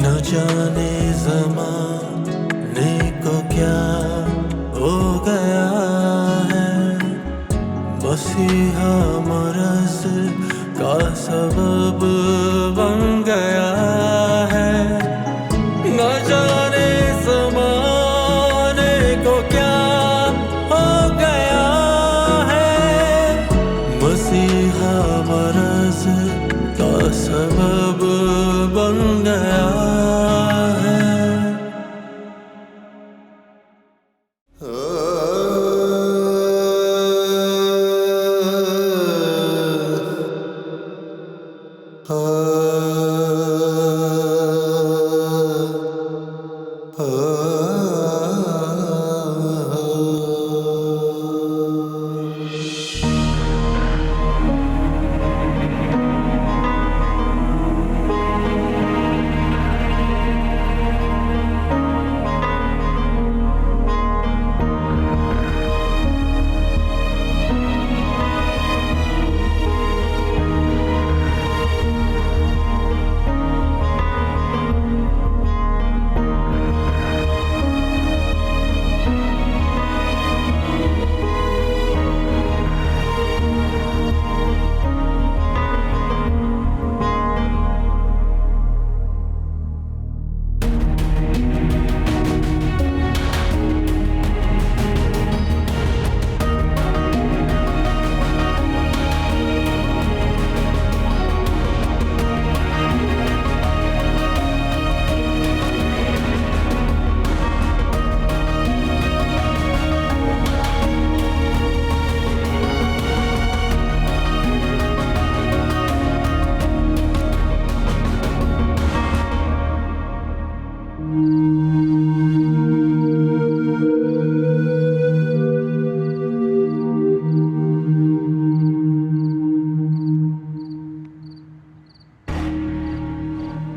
न जाने ज़माने को क्या हो गया है, मसीहा मरज़ का सबब बन गया है। न जाने ज़माने को क्या हो गया है, मसीहा मरज़ का सबब बन गया है।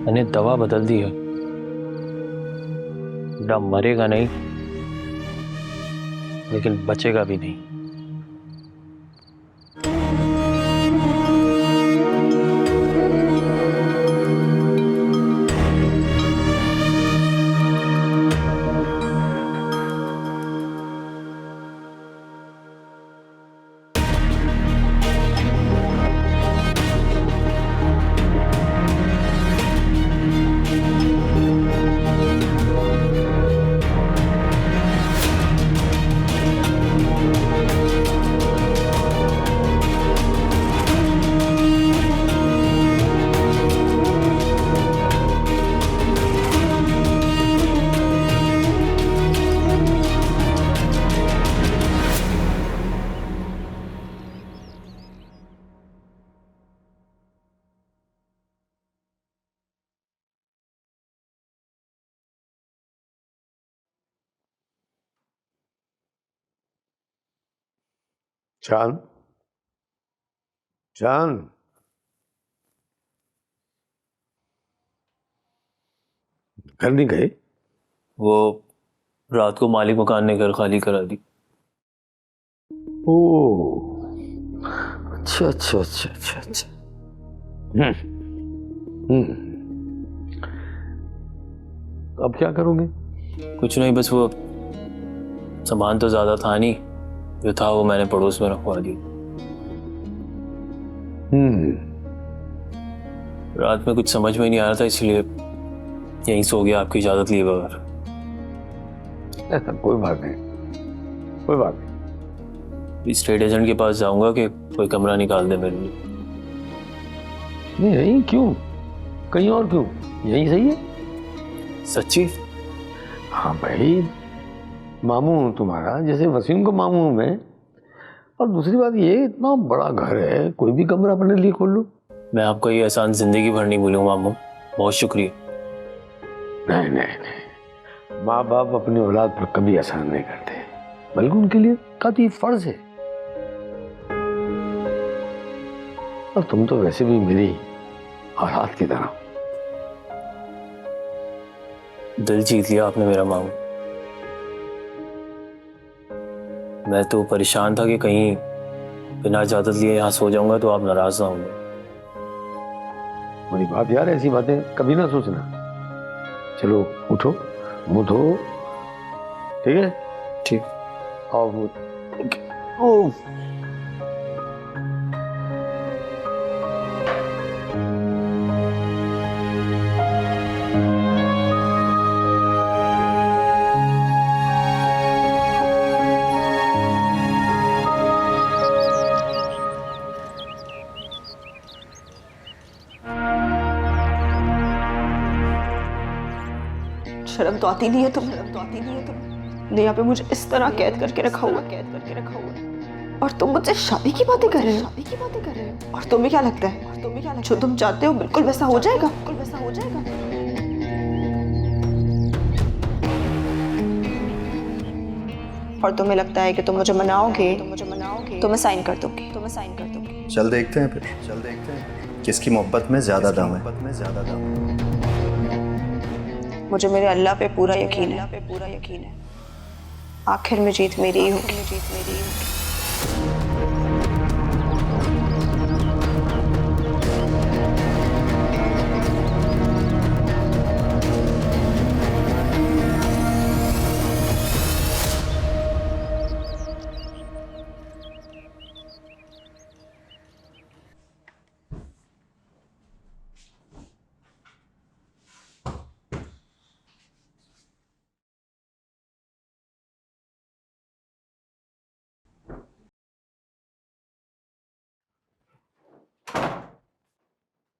मैंने दवा बदल दी है, बुढ़ा मरेगा नहीं लेकिन बचेगा भी नहीं। चांद, चांद, घर नहीं गए? वो रात को मालिक मकान ने घर खाली करा दी। ओ, अच्छा अच्छा अच्छा अच्छा अच्छा। तो अब क्या करोगे? कुछ नहीं, बस वो सामान तो ज्यादा था नहीं, जो था वो मैंने पड़ोस में रखवा दिया। रात में कुछ समझ में नहीं आ रहा था, इसलिए यहीं सो गया आपकी इजाजत लिए बगैर। कोई बात नहीं, कोई बात नहीं। स्टेट एजेंट के पास जाऊंगा कि कोई कमरा निकाल दे मेरे लिए। नहीं यहीं क्यों, कहीं और क्यों, यहीं सही है। सच्ची? हाँ भाई, मामू हूँ तुम्हारा, जैसे वसीम को मामू हूँ मैं। और दूसरी बात ये, इतना बड़ा घर है, कोई भी कमरा अपने लिए खोल लो। मैं आपका ये एहसान जिंदगी भर नहीं भूलूंगा मामू, बहुत शुक्रिया। नहीं नहीं नहीं, माँ बाप अपनी औलाद पर कभी एहसान नहीं करते, बल्कि उनके लिए काफी फर्ज है। और तुम तो वैसे भी मेरी औलाद की तरह। दिल जीत लिया आपने मेरा मामू। मैं तो परेशान था कि कहीं बिना इजाजत लिए यहाँ सो जाऊंगा तो आप नाराज ना होंगे। बड़ी बात यार, ऐसी बातें कभी ना सोचना। चलो उठो, मुंह धो, ठीक है? ठीक। आओ मुंह। ओह शर्म तो आती नहीं है तुमने यहाँ पे मुझे इस तरह कैद करके रखा हुआ और तुम मुझसे शादी की बातें कर रहे हो। और तुम्हें क्या लगता है जो तुम चाहते हो बिल्कुल वैसा हो जाएगा? और तुम्हें लगता है कि तुम मुझे मनाओगे तो मैं साइन कर दूंगी। चल देखते हैं फिर किसकी मोहब्बत में ज्यादा दम है। मुझे मेरे अल्लाह पे पूरा यकीन है आखिर में जीत मेरी ही होगी।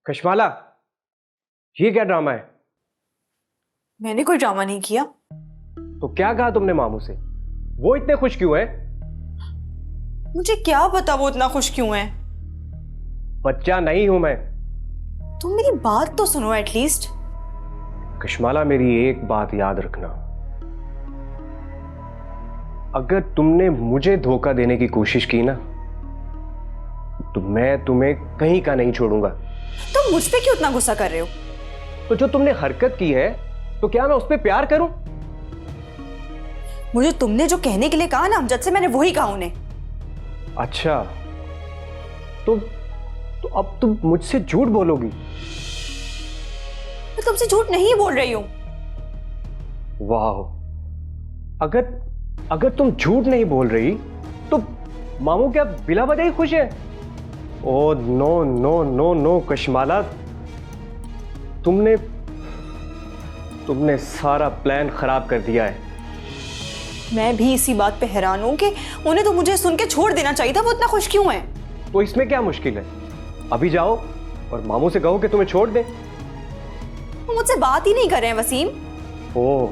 कशमाला, ये क्या ड्रामा है? मैंने कोई ड्रामा नहीं किया। तो क्या कहा तुमने मामू से? वो इतने खुश क्यों है? मुझे क्या पता वो इतना खुश क्यों है। बच्चा नहीं हूं मैं। तुम मेरी बात तो सुनो एटलीस्ट। कशमाला, मेरी एक बात याद रखना, अगर तुमने मुझे धोखा देने की कोशिश की ना तो मैं तुम्हें कहीं का नहीं छोड़ूंगा। तुम मुझ पे क्यों इतना गुस्सा कर रहे हो? तो जो तुमने हरकत की है तो क्या मैं उस पर प्यार करूं? मुझे तुमने जो कहने के लिए कहा ना अमजद से, मैंने वही कहा उन्हें। अच्छा, तो अब तुम मुझसे झूठ बोलोगी? मैं तुमसे झूठ नहीं बोल रही हूं। वाह, अगर तुम झूठ नहीं बोल रही तो मामू क्या बिला वजह ही खुश है? Oh no no no no Kashmala, तुमने सारा प्लान खराब कर दिया है। मैं भी इसी बात पे हैरान हूं कि उन्हें तो मुझे सुन के छोड़ देना चाहिए था। वो इतना खुश क्यों है? तो इसमें क्या मुश्किल है? अभी जाओ और मामू से कहो कि तुम्हें छोड़ दे। वो मुझसे बात ही नहीं कर रहे हैं वसीम। ओह,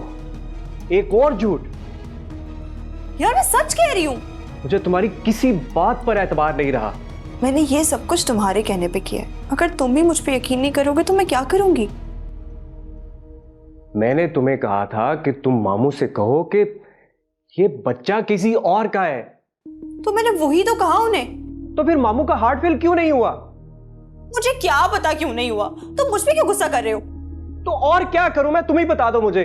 एक और झूठ। यार मैं सच कह रही हूं। मुझे तुम्हारी किसी बात पर एतबार नहीं रहा। मैंने ये सब कुछ तुम्हारे कहने पे किया है। अगर तुम भी मुझ पे यकीन नहीं करोगे तो मैं क्या करूंगी? मैंने तुम्हें कहा था कि तुम मामू से कहो कि ये बच्चा किसी और का है। तो मैंने वही तो कहा उन्हें। तो फिर मामू का हार्ट फेल क्यों नहीं हुआ? मुझे क्या पता क्यों नहीं हुआ। तुम मुझ पे क्यों गुस्सा कर रहे हो? तो और क्या करूं मैं, तुम ही बता दो मुझे।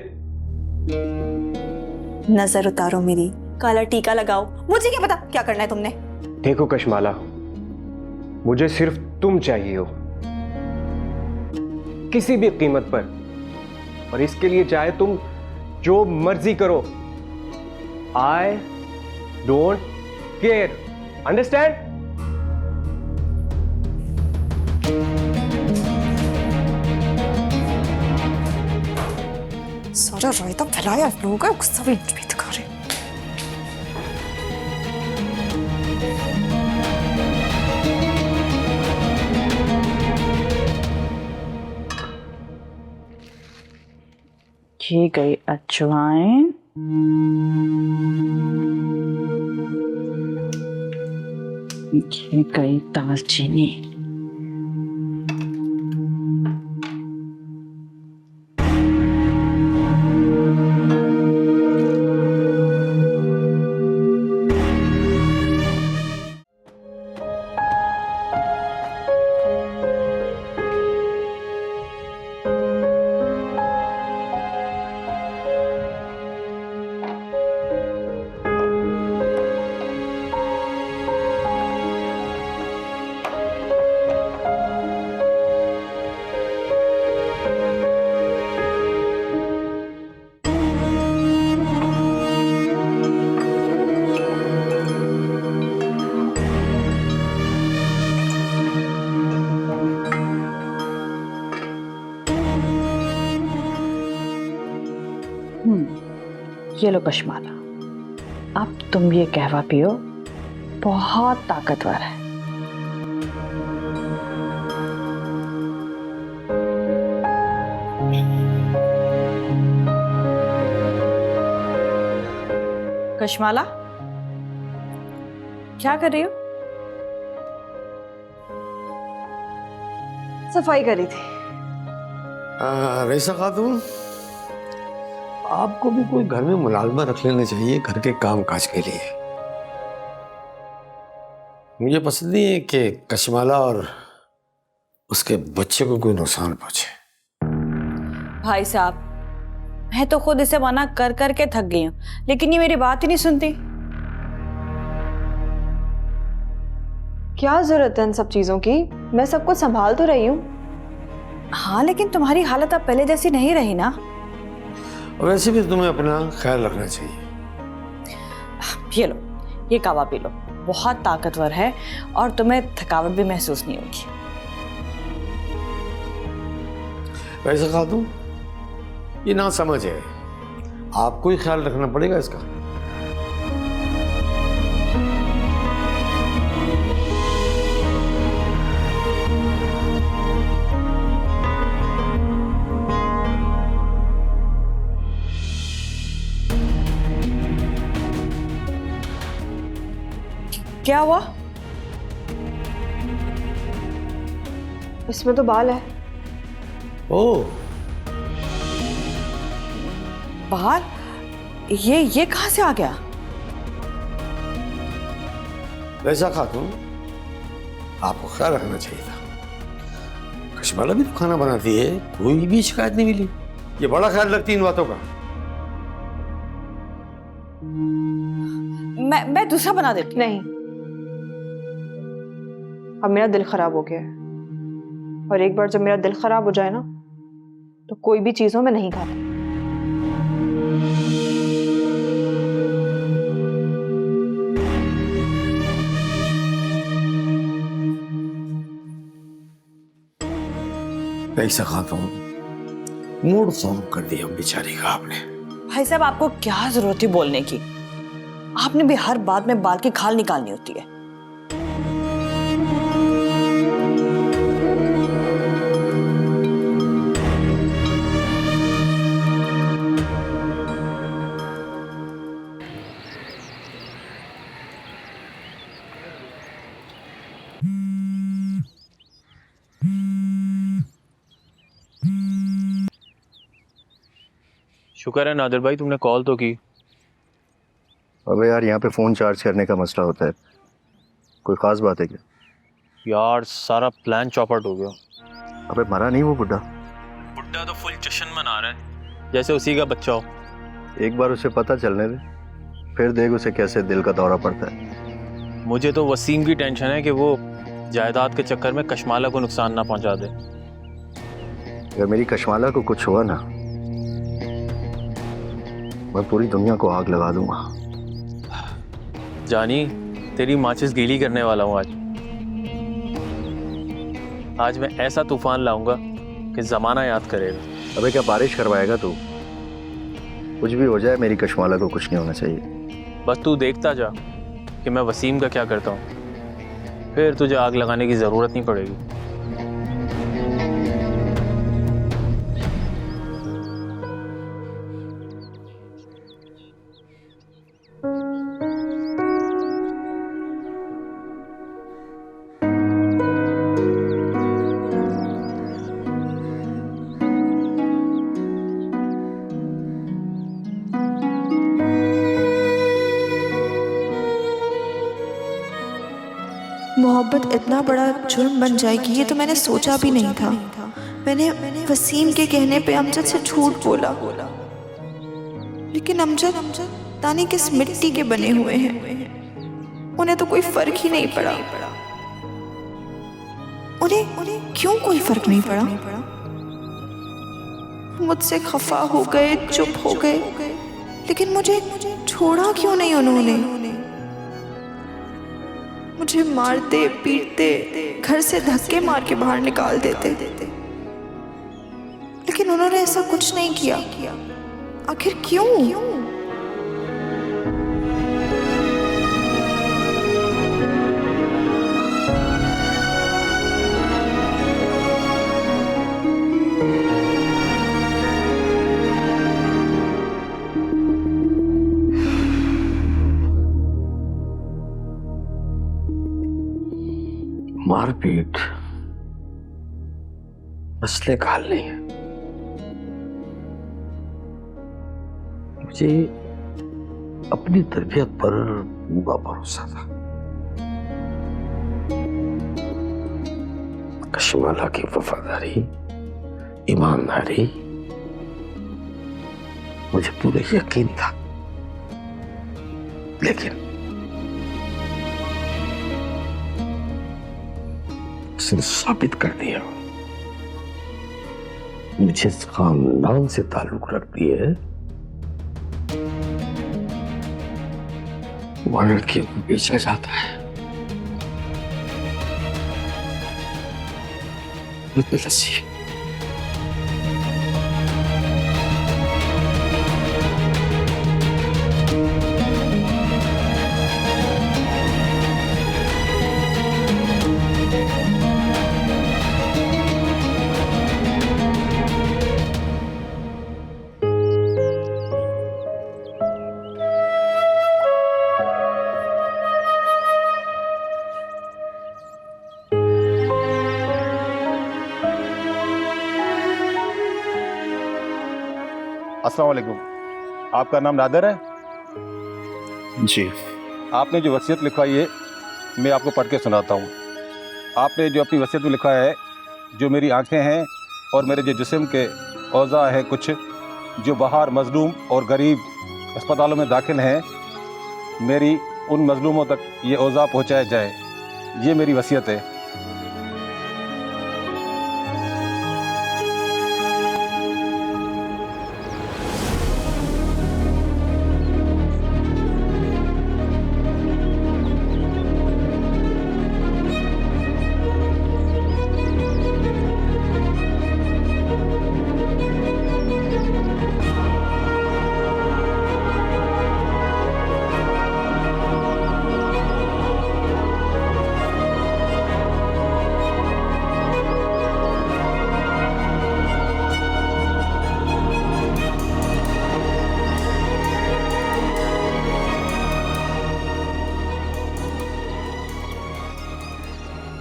नजर उतारो मेरी, काला टीका लगाओ, मुझे क्या पता क्या करना है तुमने। देखो कशमाला, मुझे सिर्फ तुम चाहिए हो, किसी भी कीमत पर, और इसके लिए चाहे तुम जो मर्जी करो। I don't care, understand? सारा रायता फैलाया लोगों का, गुस्सा भी दिखा रहे। ये गई अजवाइन, ये गई दालचीनी। ये लो कशमाला, अब तुम ये कहवा पियो, बहुत ताकतवर है। कशमाला, क्या कर रही हो? सफाई करी थी। रईसा खातून, आपको भी कोई घर में मुलाजमा रख लेना चाहिए घर के काम काज के लिए। मुझे पसंद नहीं है कि कशमाला और उसके बच्चे को कोई नुकसान पहुंचे। भाई साहब, मैं तो खुद इसे मना कर कर के थक गई हूँ, लेकिन ये मेरी बात ही नहीं सुनती। क्या जरूरत है इन सब चीजों की? मैं सब कुछ संभाल तो रही हूँ। हाँ, लेकिन तुम्हारी हालत अब पहले जैसी नहीं रही ना। वैसे भी तुम्हें अपना ख्याल रखना चाहिए। ये लो, ये कावा पी लो, बहुत ताकतवर है और तुम्हें थकावट भी महसूस नहीं होगी। वैसे खातून, ये ना समझ है, आपको ही ख्याल रखना पड़ेगा इसका। क्या हुआ? इसमें तो बाल है। ओह, बाहर? ये कहां से आ गया? वैसा खातून, आपको ख्याल रखना चाहिए था। कशमाला भी तो खाना बनाती है, कोई भी शिकायत नहीं मिली। ये बड़ा ख्याल रखती है इन बातों का। मैं दूसरा बना देती। नहीं, अब मेरा दिल खराब हो गया है, और एक बार जब मेरा दिल खराब हो जाए ना, तो कोई भी चीजों में नहीं खाती। ऐसा खातून, मूड खराब कर दिया बेचारी का आपने। भाई साहब, आपको क्या जरूरत थी बोलने की? आपने भी हर बात में बाल की खाल निकालनी होती है। शुक्र है नादिर भाई, तुमने कॉल तो की। अबे यार, यहाँ पे फ़ोन चार्ज करने का मसला होता है। कोई ख़ास बात है क्या? यार सारा प्लान चौपट हो गया। अबे मरा नहीं वो बुड्ढा? बुड्ढा तो फुल जश्न मना रहा है, जैसे उसी का बच्चा हो। एक बार उसे पता चलने दे, फिर देख उसे कैसे दिल का दौरा पड़ता है। मुझे तो वसीम की टेंशन है कि वो जायदाद के चक्कर में कशमाला को नुकसान ना पहुंचा दे। अगर मेरी कशमाला को कुछ हुआ ना, मैं पूरी दुनिया को आग लगा दूंगा। जानी, तेरी माचिस गीली करने वाला हूँ आज मैं ऐसा तूफान लाऊंगा कि जमाना याद करेगा। अबे क्या बारिश करवाएगा तू? कुछ भी हो जाए, मेरी कशमाला को कुछ नहीं होना चाहिए। बस तू देखता जा कि मैं वसीम का क्या करता हूँ, फिर तुझे आग लगाने की ज़रूरत नहीं पड़ेगी। मोहब्बत इतना बड़ा जुर्म बन जाएगी, ये तो मैंने सोचा भी नहीं था। मैंने वसीम के कहने पे अमजद से झूठ बोला, लेकिन अमजद तानी किस मिट्टी के बने हुए हैं, उन्हें तो कोई फर्क ही नहीं पड़ा। उन्हें क्यों कोई फर्क नहीं पड़ा? मुझसे खफा हो गए, चुप हो गए, लेकिन मुझे छोड़ा क्यों नहीं उन्होंने? मुझे मारते पीटते, घर से धक्के मार के बाहर निकाल देते, लेकिन उन्होंने ऐसा कुछ नहीं किया। आखिर क्यों? मारपीट मसले का हल नहीं है। मुझे अपनी तरबियत पर पूरा भरोसा था। कश्मीला की वफादारी, ईमानदारी मुझे पूरा यकीन था, लेकिन उसने साबित कर दिया मुझे इस खानदान से ताल्लुक रखती है वो लड़कियों को बेचा जाता है। लस्सी अस्सलाम वालेकुम। आपका नाम नादर है? जी। आपने जो वसीयत लिखवाई है मैं आपको पढ़ के सुनाता हूँ। आपने जो अपनी वसीयत में लिखा है, जो मेरी आंखें हैं और मेरे जो जिस्म के औज़ा है कुछ जो बाहर मज़लूम और गरीब अस्पतालों में दाखिल हैं, मेरी उन मज़लूमों तक ये औज़ा पहुँचाया जाए, ये मेरी वसीयत है।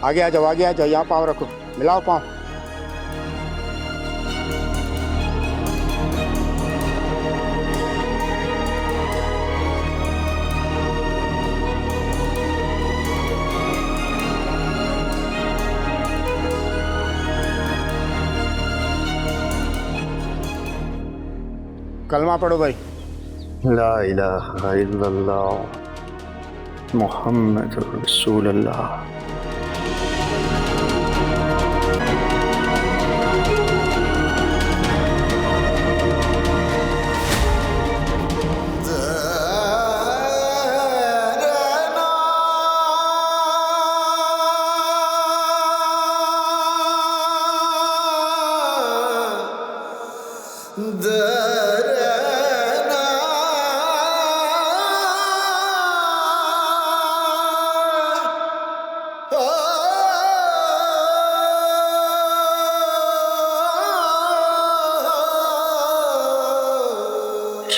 आगे आ जाओ, आगे आ जाओ, यहाँ पाँव रखो, मिलाओ पाँव। कलमा पढ़ो भाई। ला इलाहा इल्लल्लाह मुहम्मद रसूलुल्लाह।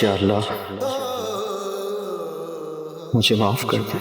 या अल्लाह मुझे माफ कर दे।